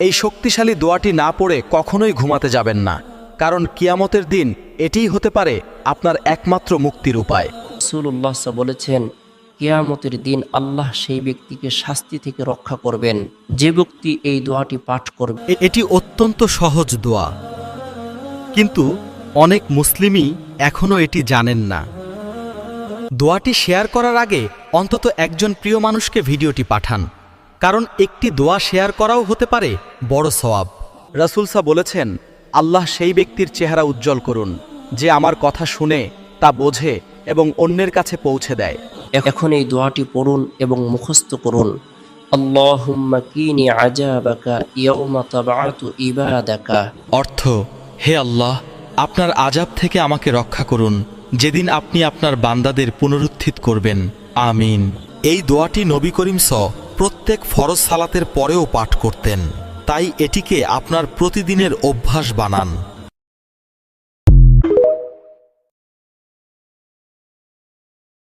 এই শক্তিশালী দোয়াটি না পড়ে কখনোই ঘুমাতে যাবেন না, কারণ কিয়ামতের দিন এটিই হতে পারে আপনার একমাত্র মুক্তির উপায়। রাসূলুল্লাহ সাল্লাল্লাহু আলাইহি ওয়াসাল্লাম বলেছেন, কিয়ামতের দিন আল্লাহ সেই ব্যক্তিকে শাস্তি থেকে রক্ষা করবেন যে ব্যক্তি এই দোয়াটি পাঠ করবে। এটি অত্যন্ত সহজ দোয়া, কিন্তু অনেক মুসলিমই এখনও এটি জানেন না। দোয়াটি শেয়ার করার আগে অন্তত একজন প্রিয় মানুষকে ভিডিওটি পাঠান, কারণ একটি দোয়া শেয়ার করাও হতে পারে বড় সওয়াব। রাসূল সাল্লাল্লাহু বলেছেন, আল্লাহ সেই ব্যক্তির চেহারা উজ্জ্বল করুন যে আমার কথা শুনে তা বোঝে এবং অন্যের কাছে পৌঁছে দেয়। এখন এই দোয়াটি পড়ুন এবং মুখস্থ করুন। আল্লাহুম্মা কিনি আযাবাকা ইয়াউমা তাবআতু ইবাদাকা। অর্থ, হে আল্লাহ, আপনার আযাব থেকে আমাকে রক্ষা করুন যেদিন আপনি আপনার বান্দাদের পুনরুত্থিত করবেন। আমিন। এই দোয়াটি নবী করিম প্রত্যেক ফরজ সালাতের পরেও পাঠ করতেন, তাই এটিকে আপনার প্রতিদিনের অভ্যাস বানান।